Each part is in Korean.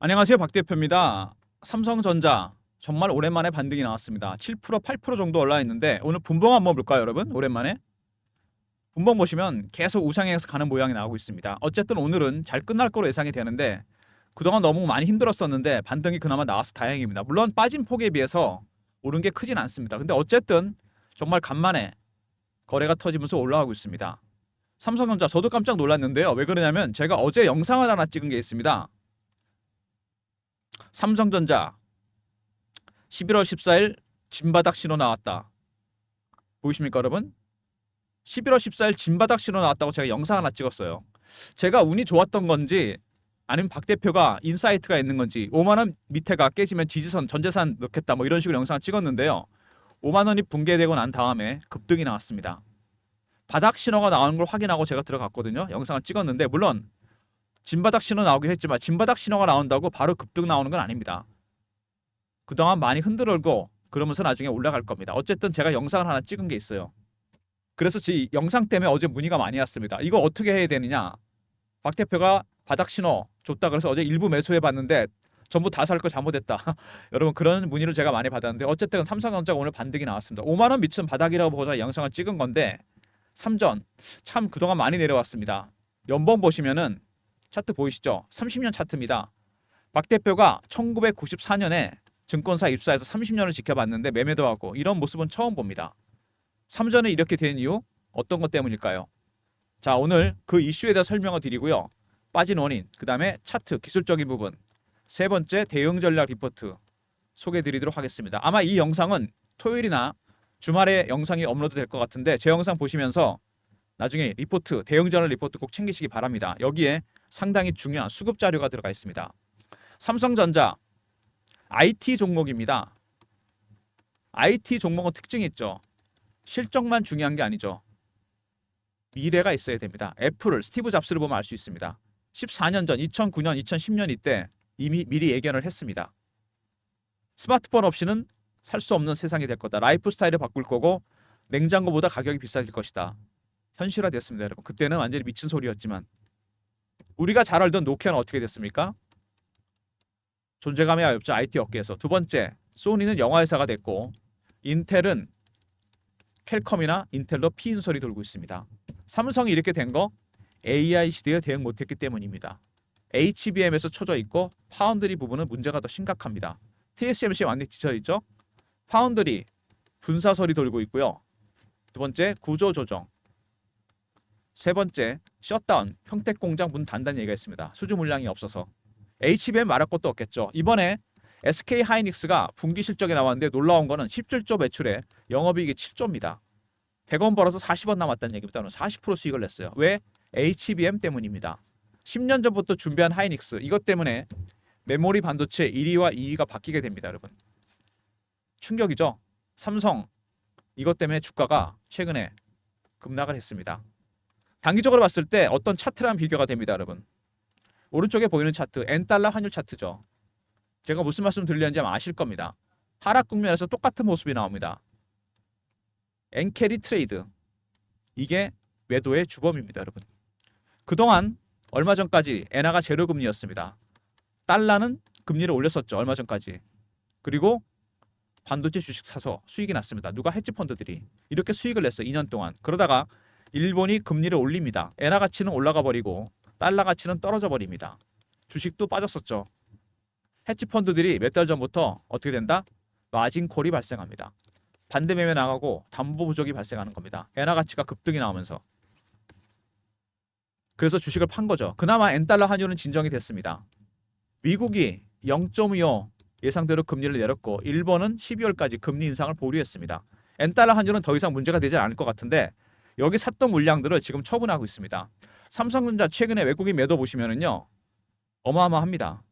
안녕하세요. 박 대표입니다. 삼성전자 정말 오랜만에 반등이 나왔습니다. 7%, 8% 정도 올라 있는데 오늘 분봉 한번 볼까요, 여러분? 오랜만에. 분봉 보시면 계속 우상향해서 가는 모양이 나오고 있습니다. 어쨌든 오늘은 잘 끝날 거로 예상이 되는데 그동안 너무 많이 힘들었었는데 반등이 그나마 나와서 다행입니다. 물론 빠진 폭에 비해서 오른 게 크진 않습니다. 근데 어쨌든 정말 간만에 거래가 터지면서 올라가고 있습니다. 삼성전자 저도 깜짝 놀랐는데요. 왜 그러냐면 제가 어제 영상을 하나 찍은 게 있습니다. 삼성전자 11월 14일 진바닥 신호 나왔다. 보이십니까, 여러분? 11월 14일 진바닥 신호 나왔다고 제가 영상 하나 찍었어요. 제가 운이 좋았던 건지 아니면 박 대표가 인사이트가 있는 건지 5만 원 밑에가 깨지면 지지선 전재산 넣겠다 뭐 이런 식으로 영상을 찍었는데요. 5만 원이 붕괴되고 난 다음에 급등이 나왔습니다. 바닥 신호가 나오는 걸 확인하고 제가 들어갔거든요. 영상을 찍었는데 물론 진바닥 신호 나오긴 했지만 진바닥 신호가 나온다고 바로 급등 나오는 건 아닙니다. 그동안 많이 흔들고 그러면서 나중에 올라갈 겁니다. 어쨌든 제가 영상을 하나 찍은 게 있어요. 그래서 제 영상 때문에 어제 문의가 많이 왔습니다. 이거 어떻게 해야 되느냐? 박 대표가 바닥 신호 줬다 그래서 어제 일부 매수해 봤는데 전부 다 살 거 잘못했다. 여러분 그런 문의를 제가 많이 받았는데 어쨌든 삼성전자가 오늘 반등이 나왔습니다. 5만 원 미친 바닥이라고 보고 제가 영상을 찍은 건데 삼전 참 그동안 많이 내려왔습니다. 연봉 보시면은 차트 보이시죠? 30년 차트입니다. 박 대표가 1994년에 증권사 입사해서 30년을 지켜봤는데 매매도 하고 이런 모습은 처음 봅니다. 삼전에 이렇게 된 이유 어떤 것 때문일까요? 자, 오늘 그 이슈에 대해 설명을 드리고요. 빠진 원인, 그 다음에 차트, 기술적인 부분, 세 번째 대응 전략 리포트 소개해드리도록 하겠습니다. 아마 이 영상은 토요일이나 주말에 영상이 업로드 될 것 같은데 제 영상 보시면서 나중에 리포트, 대응 전략 리포트 꼭 챙기시기 바랍니다. 여기에 상당히 중요한 수급 자료가 들어가 있습니다. 삼성전자 IT 종목입니다. IT 종목은 특징이 있죠. 실적만 중요한 게 아니죠. 미래가 있어야 됩니다. 애플을 스티브 잡스를 보면 알 수 있습니다. 14년 전 2009년 2010년 이때 이미 미리 예견을 했습니다. 스마트폰 없이는 살 수 없는 세상이 될 거다. 라이프 스타일을 바꿀 거고 냉장고보다 가격이 비싸질 것이다. 현실화됐습니다, 여러분. 그때는 완전히 미친 소리였지만 우리가 잘 알던 노키아는 어떻게 됐습니까? 존재감이 어렵죠. IT 업계에서. 두 번째, 소니는 영화 회사가 됐고 인텔은 퀄컴이나 인텔로 피인설이 돌고 있습니다. 삼성이 이렇게 된 거 AI 시대에 대응 못했기 때문입니다. HBM에서 쳐져 있고 파운드리 부분은 문제가 더 심각합니다. TSMC 완전히 뒤쳐 있죠. 파운드리 분사설이 돌고 있고요. 두 번째, 구조 조정. 세 번째, 셧다운 평택 공장 문 닫는 얘기가 있습니다. 수주 물량이 없어서. HBM 말할 것도 없겠죠. 이번에 SK 하이닉스가 분기 실적이 나왔는데 놀라운 거는 17조 매출에 영업이익이 7조입니다. 100원 벌어서 40원 남았다는 얘기입니다. 40% 수익을 냈어요. 왜? HBM 때문입니다. 10년 전부터 준비한 하이닉스 이것 때문에 메모리 반도체 1위와 2위가 바뀌게 됩니다, 여러분. 충격이죠. 삼성 이것 때문에 주가가 최근에 급락을 했습니다. 단기적으로 봤을 때 어떤 차트랑 비교가 됩니다, 여러분. 오른쪽에 보이는 차트, 엔달러 환율 차트죠. 제가 무슨 말씀 드리려는지 아마 아실 겁니다. 하락 국면에서 똑같은 모습이 나옵니다. 엔캐리 트레이드. 이게 매도의 주범입니다, 여러분. 그동안 얼마 전까지 엔화가 제로 금리였습니다. 달러는 금리를 올렸었죠, 얼마 전까지. 그리고 반도체 주식 사서 수익이 났습니다. 누가 헤지 펀드들이 이렇게 수익을 냈어요, 2년 동안. 그러다가 일본이 금리를 올립니다. 엔화 가치는 올라가 버리고 달러 가치는 떨어져 버립니다. 주식도 빠졌었죠. 헤지 펀드들이 몇 달 전부터 어떻게 된다? 마진콜이 발생합니다. 반대 매매 나가고 담보 부족이 발생하는 겁니다. 엔화 가치가 급등이 나오면서. 그래서 주식을 판 거죠. 그나마 엔달러 환율은 진정이 됐습니다. 미국이 0.25 예상대로 금리를 내렸고 일본은 12월까지 금리 인상을 보류했습니다. 엔달러 환율은 더 이상 문제가 되지 않을 것 같은데 여기 샀던 물량들을 지금 처분하고 있습니다. 삼성전자 최근에 외국인 매도 보시면은요. 어마어마합니다.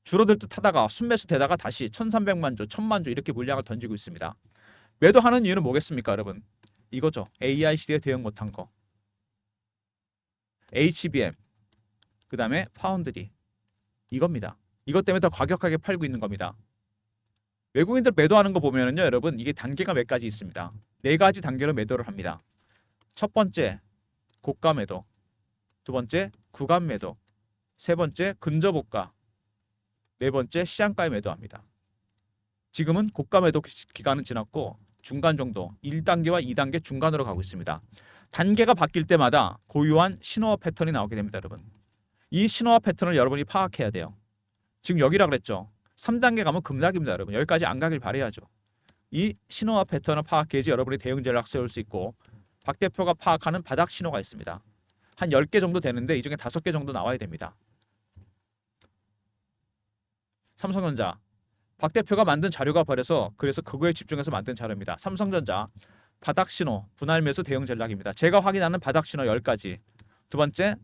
줄어들 듯 하다가 순매수 되다가 다시 1300만 조, 1000만 조 이렇게 물량을 던지고 있습니다. 매도하는 이유는 뭐겠습니까, 여러분? 이거죠. AI 시대에 대응 못한 거. HBM, 그 다음에 파운드리. 이겁니다. 이것 때문에 더 과격하게 팔고 있는 겁니다. 외국인들 매도하는 거 보면은요, 여러분 이게 단계가 몇 가지 있습니다. 네 가지 단계로 매도를 합니다. 첫 번째, 고가 매도. 두 번째, 구간 매도. 세 번째, 근접호가. 네 번째 시장가에 매도합니다. 지금은 고가 매도 기간은 지났고 중간 정도 1단계와 2단계 중간으로 가고 있습니다. 단계가 바뀔 때마다 고유한 신호와 패턴이 나오게 됩니다, 여러분. 이 신호와 패턴을 여러분이 파악해야 돼요. 지금 여기라 그랬죠. 3단계 가면 급락입니다, 여러분. 여기까지 안 가길 바라야죠. 이 신호와 패턴을 파악해야지 여러분이 대응 전략 세울 수 있고 박 대표가 파악하는 바닥 신호가 있습니다. 한 10개 정도 되는데 이 중에 5개 정도 나와야 됩니다. 삼성전자. 박 대표가 만든 자료가 그래서 그거에 집중해서 만든 자료입니다. 삼성전자 바닥 신호, 분할 매수 대응 전략입니다. 제가 확인하는 바닥 신호 10가지. 두 번째,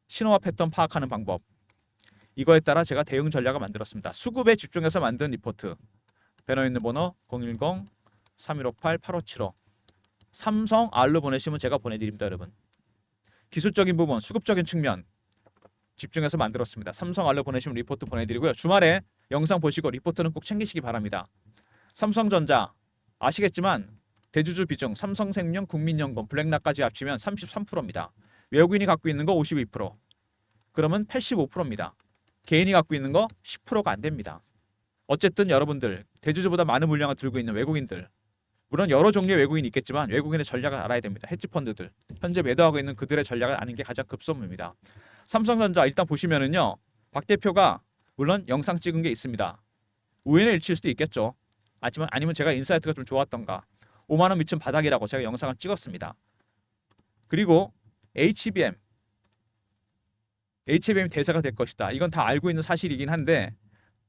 신호와 패턴 파악하는 방법. 이거에 따라 제가 대응 전략을 만들었습니다. 수급에 집중해서 만든 리포트. 배너 있는 번호 010-3158-8575. 삼성 R로 보내시면 제가 보내드립니다, 여러분. 기술적인 부분, 수급적인 측면 집중해서 만들었습니다. 삼성 R로 보내시면 리포트 보내드리고요. 주말에 영상 보시고 리포트는 꼭 챙기시기 바랍니다. 삼성전자 아시겠지만 대주주 비중 삼성생명, 국민연금, 블랙락까지 합치면 33%입니다. 외국인이 갖고 있는 거 52%. 그러면 85%입니다. 개인이 갖고 있는 거 10%가 안 됩니다. 어쨌든 여러분들 대주주보다 많은 물량을 들고 있는 외국인들, 물론 여러 종류의 외국인이 있겠지만 외국인의 전략을 알아야 됩니다. 헤지펀드들, 현재 매도하고 있는 그들의 전략을 아는 게 가장 급선무입니다. 삼성전자 일단 보시면은요, 박 대표가 물론 영상 찍은 게 있습니다. 우연의 일치일 수도 있겠죠. 아니면 제가 인사이트가 좀 좋았던가 5만 원 미친 바닥이라고 제가 영상을 찍었습니다. 그리고 HBM이 대세가 될 것이다. 이건 다 알고 있는 사실이긴 한데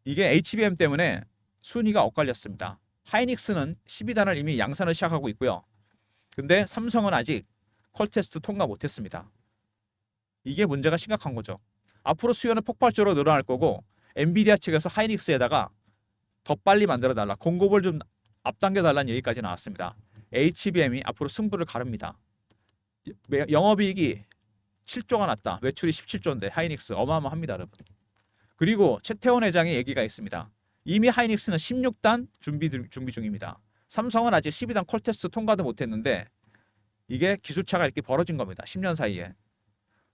이게 HBM 때문에 순위가 엇갈렸습니다. 하이닉스는 12단을 이미 양산을 시작하고 있고요. 근데 삼성은 아직 퀄 테스트 통과 못했습니다. 이게 문제가 심각한 거죠. 앞으로 수요는 폭발적으로 늘어날 거고 엔비디아 측에서 하이닉스에다가 더 빨리 만들어 달라, 공급을 좀 앞당겨 달라는 얘기까지 나왔습니다. HBM이 앞으로 승부를 가릅니다. 영업이익이 7조가 났다. 매출이 17조인데 하이닉스 어마어마합니다, 여러분. 그리고 최태원 회장의 얘기가 있습니다. 이미 하이닉스는 16단 준비 중입니다. 삼성은 아직 12단 콜 테스트 통과도 못했는데 이게 기술차가 이렇게 벌어진 겁니다. 10년 사이에.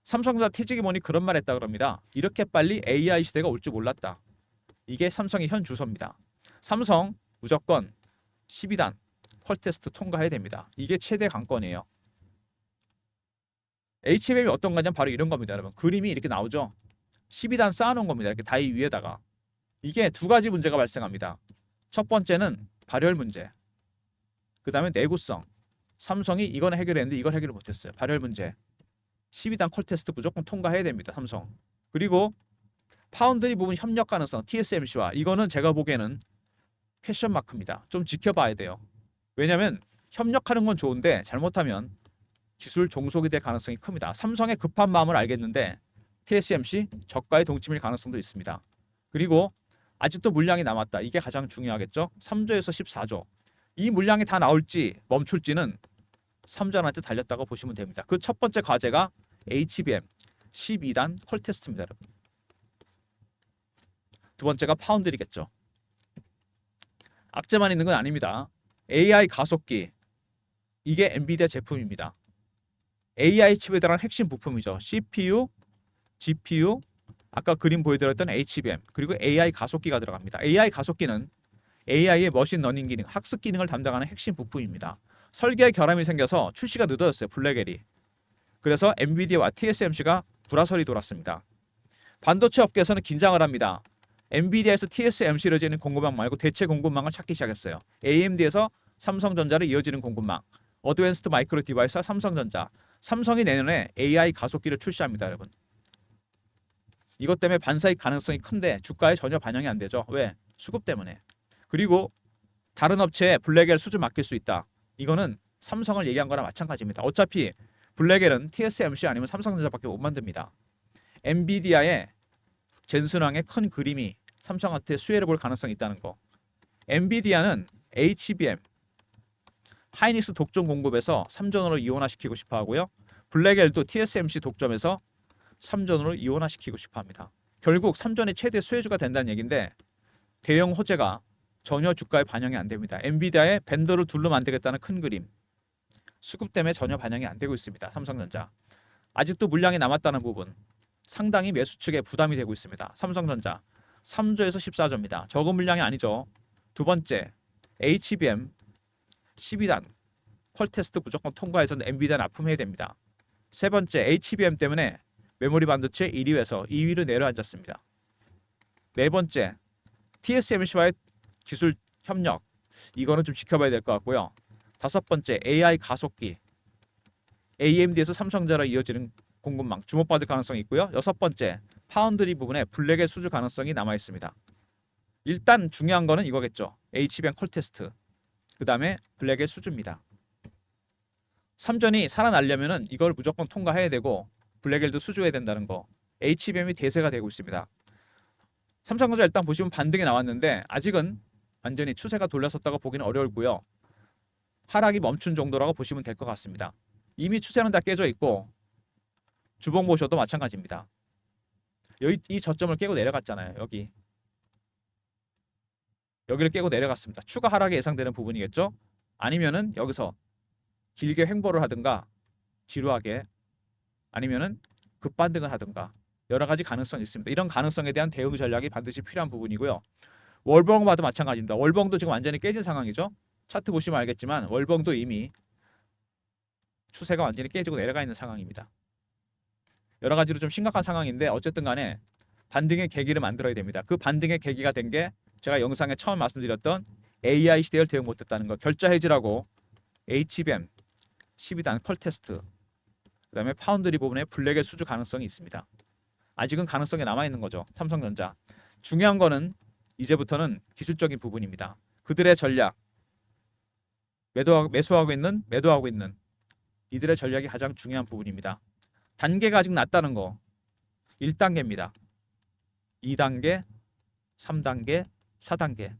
삼성전자 퇴직이 뭐니 그런 말 했다 그럽니다. 이렇게 빨리 AI 시대가 올 줄 몰랐다. 이게 삼성의 현 주소입니다. 삼성 무조건 12단 콜 테스트 통과해야 됩니다. 이게 최대 관건이에요. HBM이 어떤 거냐면 바로 이런 겁니다, 여러분. 그림이 이렇게 나오죠. 12단 쌓아놓은 겁니다. 이렇게 다이 위에다가. 이게 두 가지 문제가 발생합니다. 첫 번째는 발열 문제. 그 다음에 내구성. 삼성이 이건 해결했는데 이걸 해결을 못했어요. 발열 문제. 12단 콜 테스트 무조건 통과해야 됩니다. 삼성. 그리고 파운드리 부분 협력 가능성 TSMC와 이거는 제가 보기에는 퀘션 마크입니다. 좀 지켜봐야 돼요. 왜냐하면 협력하는 건 좋은데 잘못하면 기술 종속이 될 가능성이 큽니다. 삼성의 급한 마음을 알겠는데 TSMC 저가의 동침일 가능성도 있습니다. 그리고 아직도 물량이 남았다. 이게 가장 중요하겠죠. 3조에서 14조. 이 물량이 다 나올지 멈출지는 삼전한테 달렸다고 보시면 됩니다. 그 첫 번째 과제가 HBM 12단 콜 테스트입니다, 여러분. 두 번째가 파운드리겠죠. 악재만 있는 건 아닙니다. AI 가속기. 이게 엔비디아 제품입니다. AI 칩에 들어간 핵심 부품이죠. CPU, GPU, 아까 그림 보여드렸던 HBM, 그리고 AI 가속기가 들어갑니다. AI 가속기는 AI의 머신러닝 기능, 학습 기능을 담당하는 핵심 부품입니다. 설계에 결함이 생겨서 출시가 늦어졌어요. 블랙엘이. 그래서 엔비디아와 TSMC가 불화설이 돌았습니다. 반도체 업계에서는 긴장을 합니다. 엔비디아에서 TSMC로 이어지는 공급망 말고 대체 공급망을 찾기 시작했어요. AMD에서 삼성전자를 이어지는 공급망, 어드밴스드 마이크로 디바이스와 삼성전자. 삼성이 내년에 AI 가속기를 출시합니다, 여러분. 이것 때문에 반사익 가능성이 큰데 주가에 전혀 반영이 안 되죠. 왜? 수급 때문에. 그리고 다른 업체에 블랙엘 수주 맡길 수 있다. 이거는 삼성을 얘기한 거랑 마찬가지입니다. 어차피 블랙엘은 TSMC 아니면 삼성전자밖에 못 만듭니다. 엔비디아의 젠슨왕의 큰 그림이 삼성한테 수혜를 볼 가능성이 있다는 거. 엔비디아는 HBM, 하이닉스 독점 공급에서 3전으로 이원화시키고 싶어 하고요. 블랙엘도 TSMC 독점에서 3전으로 이원화시키고 싶어 합니다. 결국 3전이 최대 수혜주가 된다는 얘기인데 대형 호재가 전혀 주가에 반영이 안 됩니다. 엔비디아의 벤더를 둘러 만들겠다는 큰 그림. 수급 때문에 전혀 반영이 안 되고 있습니다. 삼성전자. 아직도 물량이 남았다는 부분. 상당히 매수 측에 부담이 되고 있습니다. 삼성전자. 3조에서 14조입니다. 적은 물량이 아니죠. 두 번째, HBM 12단 퀄 테스트 무조건 통과해서 엔비디아 납품해야 됩니다. 세 번째, HBM 때문에 메모리 반도체 1위에서 2위로 내려앉았습니다. 네 번째, TSMC와의 기술 협력, 이거는 좀 지켜봐야 될 것 같고요. 다섯 번째, AI 가속기, AMD에서 삼성전자로 이어지는 공급망 주목받을 가능성이 있고요. 여섯 번째, 파운드리 부분에 블랙의 수주 가능성이 남아 있습니다. 일단 중요한 거는 이거겠죠. HBM 퀄 테스트, 그 다음에 블랙의 수주입니다. 삼전이 살아나려면은 이걸 무조건 통과해야 되고 블랙엘도 수주해야 된다는 거. HBM이 대세가 되고 있습니다. 삼성전자 일단 보시면 반등이 나왔는데 아직은 완전히 추세가 돌려섰다고 보기는 어려울고요. 하락이 멈춘 정도라고 보시면 될 것 같습니다. 이미 추세는 다 깨져 있고 주봉 보셔도 마찬가지입니다. 여기 이 저점을 깨고 내려갔잖아요. 여기를 깨고 내려갔습니다. 추가 하락이 예상되는 부분이겠죠. 아니면은 여기서 길게 횡보를 하든가 지루하게, 아니면은 급반등을 하든가 여러 가지 가능성이 있습니다. 이런 가능성에 대한 대응 전략이 반드시 필요한 부분이고요. 월봉 봐도 마찬가지입니다. 월봉도 지금 완전히 깨진 상황이죠. 차트 보시면 알겠지만 월봉도 이미 추세가 완전히 깨지고 내려가 있는 상황입니다. 여러 가지로 좀 심각한 상황인데 어쨌든 간에 반등의 계기를 만들어야 됩니다. 그 반등의 계기가 된 게 제가 영상에 처음 말씀드렸던 AI 시대를 대응 못했다는 거. 결자 해지라고 HBM 12단 퀄 테스트, 그 다음에 파운드리 부분에 블랙의 수주 가능성이 있습니다. 아직은 가능성이 남아있는 거죠. 삼성전자. 중요한 거는 이제부터는 기술적인 부분입니다. 그들의 전략, 매수하고 있는 이들의 전략이 가장 중요한 부분입니다. 단계가 아직 낮다는 거. 1단계입니다. 2단계, 3단계, 4단계.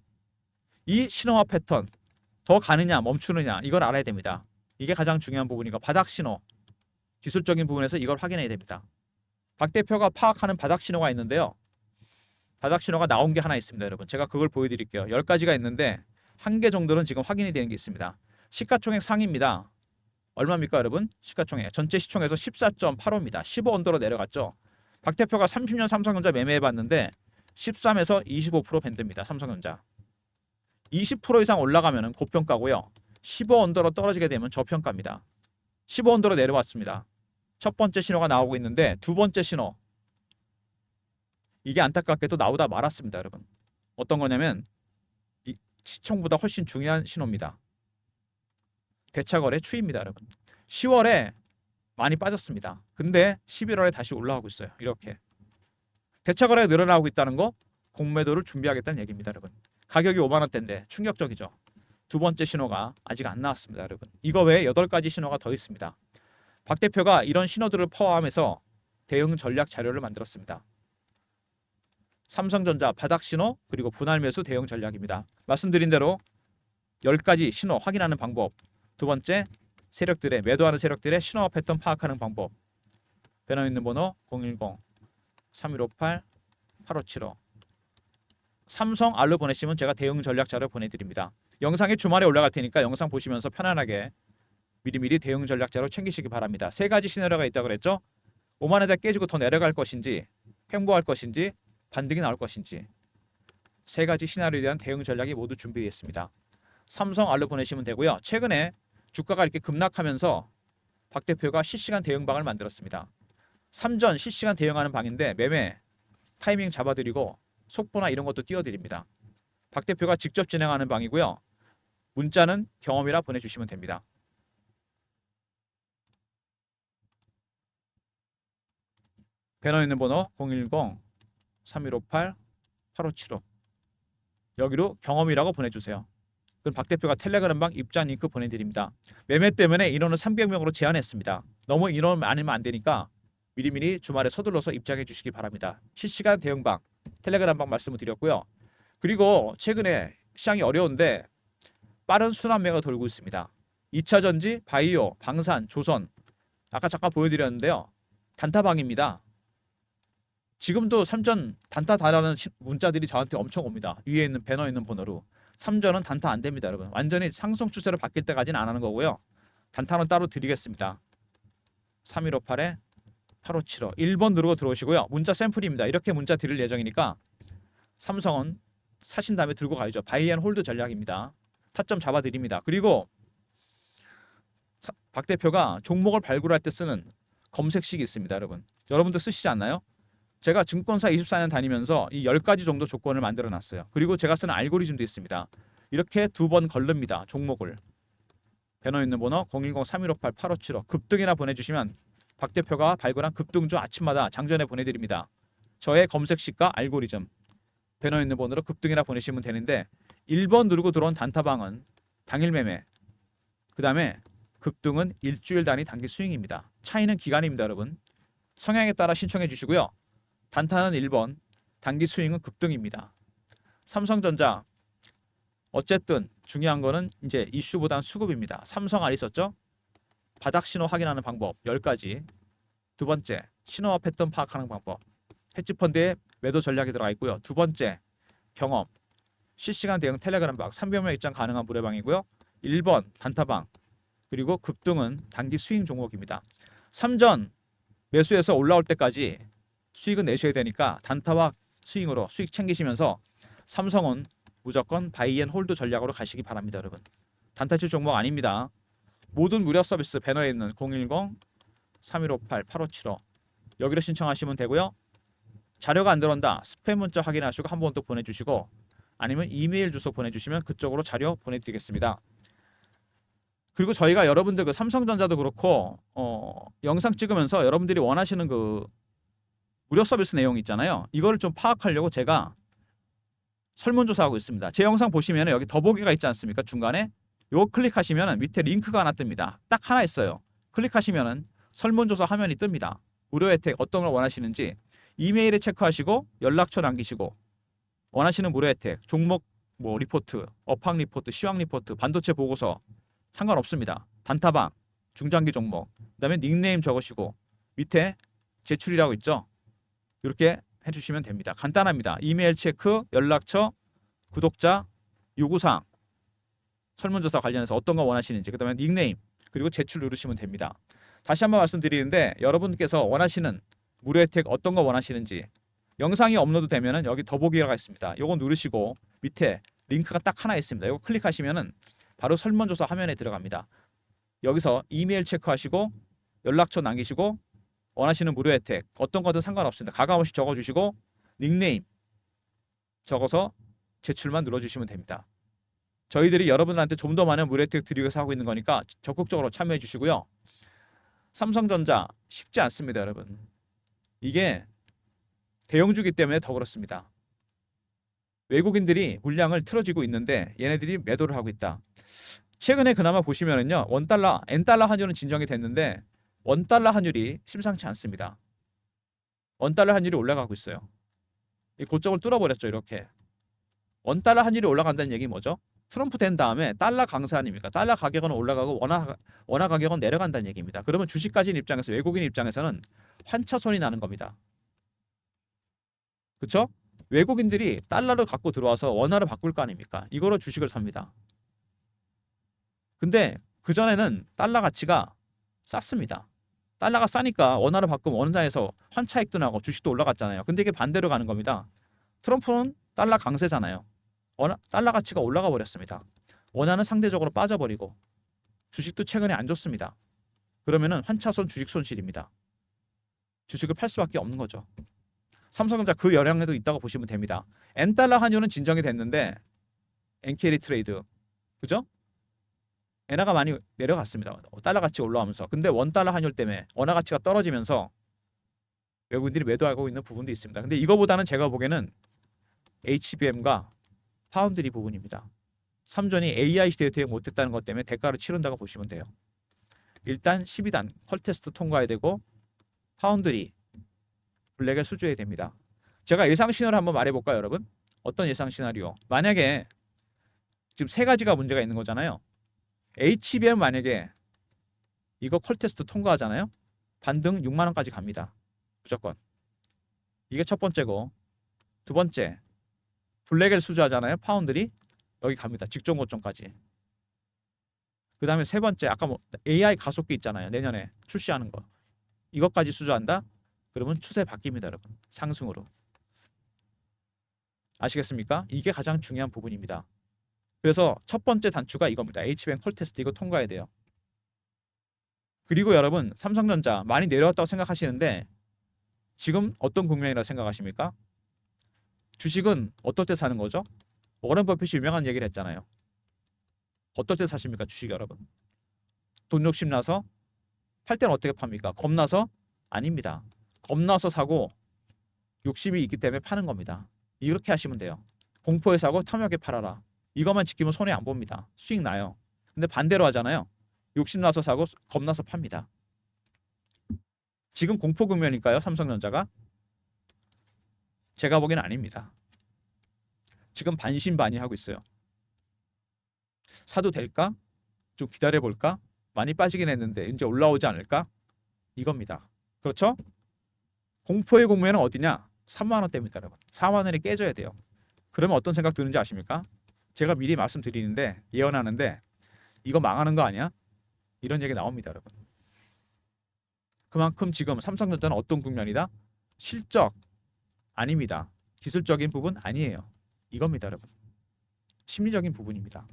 이 신호와 패턴 더 가느냐 멈추느냐 이걸 알아야 됩니다. 이게 가장 중요한 부분이고 바닥 신호, 기술적인 부분에서 이걸 확인해야 됩니다. 박 대표가 파악하는 바닥 신호가 있는데요. 바닥 신호가 나온 게 하나 있습니다, 여러분. 제가 그걸 보여드릴게요. 10가지가 있는데 한 개 정도는 지금 확인이 되는 게 있습니다. 시가총액 상위입니다. 얼마입니까, 여러분? 시가총액 전체 시총에서 14.85입니다. 15 언더로 내려갔죠. 박 대표가 30년 삼성전자 매매해봤는데 13에서 25% 밴드입니다. 삼성전자 20% 이상 올라가면 고평가고요. 15 언더로 떨어지게 되면 저평가입니다. 15 언더로 내려왔습니다. 첫 번째 신호가 나오고 있는데 두 번째 신호, 이게 안타깝게도 나오다 말았습니다, 여러분. 어떤 거냐면 이 시총보다 훨씬 중요한 신호입니다. 대차거래 추이입니다, 여러분. 10월에 많이 빠졌습니다. 근데 11월에 다시 올라가고 있어요. 이렇게 대차거래가 늘어나고 있다는 거, 공매도를 준비하겠다는 얘기입니다, 여러분. 가격이 5만 원대인데 충격적이죠. 두 번째 신호가 아직 안 나왔습니다, 여러분. 이거 외에 8가지 신호가 더 있습니다. 박 대표가 이런 신호들을 포함해서 대응 전략 자료를 만들었습니다. 삼성전자 바닥 신호 그리고 분할 매수 대응 전략입니다. 말씀드린 대로 10가지 신호 확인하는 방법. 두 번째, 세력들의 매도하는 세력들의 신호와 패턴 파악하는 방법. 배너 있는 번호 010-3158-8575. 삼성 알로 보내시면 제가 대응 전략 자료 보내드립니다. 영상이 주말에 올라갈 테니까 영상 보시면서 편안하게 미리미리 대응 전략 자료 챙기시기 바랍니다. 3가지 시나리오가 있다고 그랬죠. 5만 원대 깨지고 더 내려갈 것인지, 횡보할 것인지, 반등이 나올 것인지 3가지 시나리오에 대한 대응 전략이 모두 준비되어 있습니다. 삼성 알로 보내시면 되고요. 최근에 주가가 이렇게 급락하면서 박 대표가 실시간 대응방을 만들었습니다. 삼전 실시간 대응하는 방인데 매매 타이밍 잡아드리고 속보나 이런 것도 띄워드립니다. 박 대표가 직접 진행하는 방이고요. 문자는 경험이라 보내주시면 됩니다. 배너 있는 번호 010-3158-8575. 여기로 경험이라고 보내주세요. 그럼 박 대표가 텔레그램방 입장 링크 보내드립니다. 매매 때문에 인원을 300명으로 제한했습니다. 너무 인원 많으면 안 되니까 미리미리 주말에 서둘러서 입장해 주시기 바랍니다. 실시간 대응방 텔레그램방 말씀을 드렸고요. 그리고 최근에 시장이 어려운데 빠른 순환매가 돌고 있습니다. 2차전지, 바이오, 방산, 조선 아까 잠깐 보여드렸는데요. 단타방입니다. 지금도 삼전 단타 달라는 문자들이 저한테 엄청 옵니다. 위에 있는 배너 있는 번호로. 삼전은 단타 안 됩니다, 여러분. 완전히 상승 추세로 바뀔 때까지는 안 하는 거고요. 단타는 따로 드리겠습니다. 3158-8575 1번 누르고 들어오시고요. 문자 샘플입니다. 이렇게 문자 드릴 예정이니까 삼성은 사신 다음에 들고 가야죠. 바이 앤 홀드 전략입니다. 타점 잡아드립니다. 그리고 박 대표가 종목을 발굴할 때 쓰는 검색식이 있습니다. 여러분들 쓰시지 않나요? 제가 증권사 24년 다니면서 이 10가지 정도 조건을 만들어 놨어요. 그리고 제가 쓰는 알고리즘도 있습니다. 이렇게 2번 걸릅니다. 종목을. 배너 있는 번호 010-3158-8575 급등이나 보내주시면 박 대표가 발굴한 급등주 아침마다 장전해 보내드립니다. 저의 검색식과 알고리즘 배너 있는 번호로 급등이나 보내시면 되는데 1번 누르고 들어온 단타방은 당일 매매, 그 다음에 급등은 일주일 단위 단기 스윙입니다. 차이는 기간입니다. 여러분. 성향에 따라 신청해 주시고요. 단타는 1번, 단기 스윙은 급등입니다. 삼성전자 어쨌든 중요한 거는 이제 이슈보다는 수급입니다. 삼성 알 있었죠? 바닥 신호 확인하는 방법 10가지. 두 번째, 신호와 패턴 파악하는 방법. 헤지펀드의 매도 전략이 들어가 있고요. 두 번째, 경험. 실시간 대응 텔레그램 방 300명 입장 가능한 무료방이고요. 1번 단타방. 그리고 급등은 단기 스윙 종목입니다. 3전 매수해서 올라올 때까지 수익은 내셔야 되니까 단타와 스윙으로 수익 챙기시면서 삼성은 무조건 바이 앤 홀드 전략으로 가시기 바랍니다. 여러분. 단타칠 종목 아닙니다. 모든 무료 서비스 배너에 있는 010-3158-8575 여기로 신청하시면 되고요. 자료가 안 들어온다. 스팸 문자 확인하시고 한 번 또 보내주시고 아니면 이메일 주소 보내주시면 그쪽으로 자료 보내드리겠습니다. 그리고 저희가 여러분들 그 삼성전자도 그렇고 영상 찍으면서 여러분들이 원하시는 그 무료 서비스 내용 있잖아요. 이거를 좀 파악하려고 제가 설문조사하고 있습니다. 제 영상 보시면 여기 더보기가 있지 않습니까? 중간에 요거 클릭하시면 밑에 링크가 하나 뜹니다. 딱 하나 있어요. 클릭하시면 설문조사 화면이 뜹니다. 무료 혜택 어떤 걸 원하시는지 이메일에 체크하시고 연락처 남기시고 원하시는 무료 혜택 종목 뭐 리포트, 업황 리포트, 시황 리포트, 반도체 보고서 상관없습니다. 단타방, 중장기 종목, 그다음에 닉네임 적으시고 밑에 제출이라고 있죠. 이렇게 해주시면 됩니다. 간단합니다. 이메일 체크, 연락처, 구독자, 요구사항, 설문조사 관련해서 어떤 거 원하시는지, 그다음에 닉네임, 그리고 제출 누르시면 됩니다. 다시 한번 말씀드리는데 여러분께서 원하시는 무료 혜택 어떤 거 원하시는지 영상이 업로드 되면은 여기 더보기가 있습니다. 요거 누르시고 밑에 링크가 딱 하나 있습니다. 요거 클릭하시면은 바로 설문조사 화면에 들어갑니다. 여기서 이메일 체크하시고 연락처 남기시고 원하시는 무료 혜택 어떤 거든 상관없습니다. 가감없이 적어주시고 닉네임 적어서 제출만 눌러주시면 됩니다. 저희들이 여러분들한테 좀 더 많은 무료 혜택 드리기 위해서 하고 있는 거니까 적극적으로 참여해 주시고요. 삼성전자 쉽지 않습니다. 여러분. 이게 대형주기 때문에 더 그렇습니다. 외국인들이 물량을 틀어지고 있는데 얘네들이 매도를 하고 있다. 최근에 그나마 보시면은요. 원달러, N달러 환율은 진정이 됐는데 원달러 환율이 심상치 않습니다. 원달러 환율이 올라가고 있어요. 이 고점을 뚫어버렸죠. 이렇게. 원달러 환율이 올라간다는 얘기 뭐죠? 트럼프 된 다음에 달러 강세 아닙니까? 달러 가격은 올라가고 원화 가격은 내려간다는 얘기입니다. 그러면 주식 가진 입장에서 외국인 입장에서는 환차손이 나는 겁니다. 그렇죠? 외국인들이 달러를 갖고 들어와서 원화를 바꿀 거 아닙니까? 이거로 주식을 삽니다. 근데 그전에는 달러 가치가 쌌습니다. 달러가 싸니까 원화를 바꾸면 원화에서 환차익도 나고 주식도 올라갔잖아요. 근데 이게 반대로 가는 겁니다. 트럼프는 달러 강세잖아요. 달러 가치가 올라가 버렸습니다. 원화는 상대적으로 빠져버리고 주식도 최근에 안 좋습니다. 그러면은 환차손 주식 손실입니다. 주식을 팔 수밖에 없는 거죠. 삼성전자 그 영향에도 있다고 보시면 됩니다. N달러 환율은 진정이 됐는데 NKD 트레이드 그죠? 엔화가 많이 내려갔습니다. 달러 가치 올라오면서. 근데 원달러 환율 때문에 원화 가치가 떨어지면서 외국인들이 매도하고 있는 부분도 있습니다. 근데 이거보다는 제가 보기에는 HBM과 파운드리 부분입니다. 삼전이 AI 시대에 대응 못했다는 것 때문에 대가를 치른다고 보시면 돼요. 일단 12단 컬 테스트 통과해야 되고 파운드리 블랙을 수주해야 됩니다. 제가 예상 시나리오 한번 말해볼까요, 여러분? 어떤 예상 시나리오? 만약에 지금 세 가지가 문제가 있는 거잖아요. HBM 만약에 이거 컬 테스트 통과하잖아요. 반등 6만 원까지 갑니다. 무조건. 이게 첫 번째고 두 번째 블랙을 수주하잖아요. 파운드리 여기 갑니다. 직전 고점까지. 그 다음에 세 번째 아까 뭐 AI 가속기 있잖아요. 내년에 출시하는 거. 이것까지 수주한다? 그러면 추세 바뀝니다. 여러분. 상승으로. 아시겠습니까? 이게 가장 중요한 부분입니다. 그래서 첫 번째 단추가 이겁니다. H뱅 콜 테스트 이거 통과해야 돼요. 그리고 여러분 삼성전자 많이 내려왔다고 생각하시는데 지금 어떤 국면이라고 생각하십니까? 주식은 어떨 때 사는 거죠? 워런 버핏이 유명한 얘기를 했잖아요. 어떨 때 사십니까? 주식 여러분. 돈 욕심 나서 팔 때는 어떻게 팝니까? 겁나서? 아닙니다. 겁나서 사고 욕심이 있기 때문에 파는 겁니다. 이렇게 하시면 돼요. 공포에 사고 탐욕에 팔아라. 이것만 지키면 손해 안 봅니다. 수익 나요. 근데 반대로 하잖아요. 욕심 나서 사고 겁나서 팝니다. 지금 공포 국면일까요? 삼성전자가? 제가 보기엔 아닙니다. 지금 반신반의하고 있어요. 사도 될까? 좀 기다려볼까? 많이 빠지긴 했는데 이제 올라오지 않을까? 이겁니다. 그렇죠? 공포의 국면은 어디냐? 3만 원대입니다, 여러분. 4만 원이 깨져야 돼요. 그러면 어떤 생각 드는지 아십니까? 제가 미리 말씀드리는데 예언하는데 이거 망하는 거 아니야? 이런 얘기 나옵니다, 여러분. 그만큼 지금 삼성전자는 어떤 국면이다? 실적 아닙니다. 기술적인 부분 아니에요. 이겁니다, 여러분. 심리적인 부분입니다.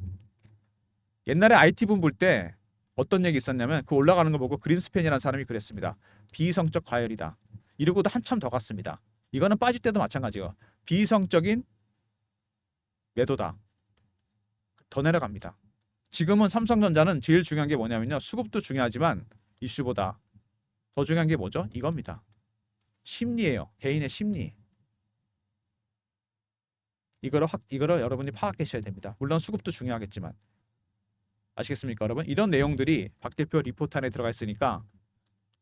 옛날에 IT붐 볼 때 어떤 얘기 있었냐면 그 올라가는 거 보고 그린스팬이라는 사람이 그랬습니다. 비이성적 과열이다. 이러고도 한참 더 갔습니다. 이거는 빠질 때도 마찬가지예요. 비이성적인 매도다. 더 내려갑니다. 지금은 삼성전자는 제일 중요한 게 뭐냐면요. 수급도 중요하지만 이슈보다 더 중요한 게 뭐죠? 이겁니다. 심리예요. 개인의 심리. 이거를 여러분이 파악하셔야 됩니다. 물론 수급도 중요하겠지만. 아시겠습니까, 여러분? 이런 내용들이 박 대표 리포트 안에 들어가 있으니까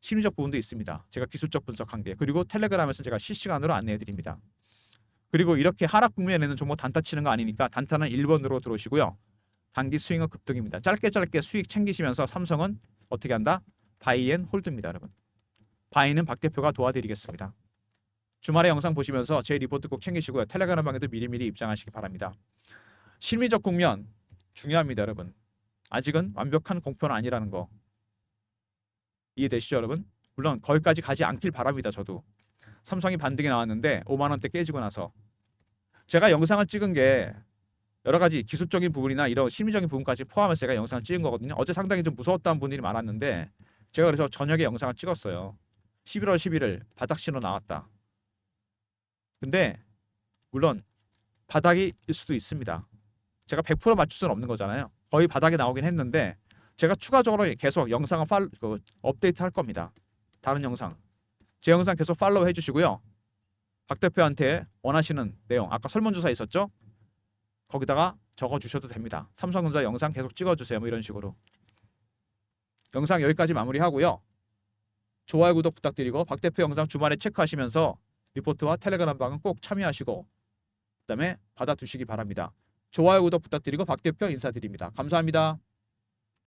심리적 부분도 있습니다. 제가 기술적 분석한 게. 그리고 텔레그램에서 제가 실시간으로 안내해 드립니다. 그리고 이렇게 하락 국면에는 종목 단타 치는 거 아니니까 단타는 1번으로 들어오시고요. 단기 스윙은 급등입니다. 짧게 수익 챙기시면서 삼성은 어떻게 한다? 바이앤 홀드입니다, 여러분. 바이는 박 대표가 도와드리겠습니다. 주말에 영상 보시면서 제 리포트 꼭 챙기시고요. 텔레그램 방에도 미리미리 입장하시기 바랍니다. 심리적 국면 중요합니다, 여러분. 아직은 완벽한 공포는 아니라는 거 이해되시죠, 여러분? 물론 거기까지 가지 않길 바랍니다. 저도 삼성이 반등이 나왔는데 5만 원대 깨지고 나서 제가 영상을 찍은 게 여러 가지 기술적인 부분이나 이런 심리적인 부분까지 포함해서 제가 영상을 찍은 거거든요. 어제 상당히 좀 무서웠다는 분들이 많았는데 제가 그래서 저녁에 영상을 찍었어요. 11월 11일 바닥 신호 나왔다. 근데 물론 바닥일 수도 있습니다. 제가 100% 맞출 수는 없는 거잖아요. 거의 바닥에 나오긴 했는데 제가 추가적으로 계속 영상을 업데이트 할 겁니다. 다른 영상. 제 영상 계속 팔로우 해주시고요. 박 대표한테 원하시는 내용 아까 설문조사 있었죠? 거기다가 적어주셔도 됩니다. 삼성전자 영상 계속 찍어주세요. 뭐 이런 식으로. 영상 여기까지 마무리하고요. 좋아요 구독 부탁드리고 박 대표 영상 주말에 체크하시면서 리포트와 텔레그램 방은 꼭 참여하시고 그다음에 받아두시기 바랍니다. 좋아요 구독 부탁드리고 박 대표 인사드립니다. 감사합니다.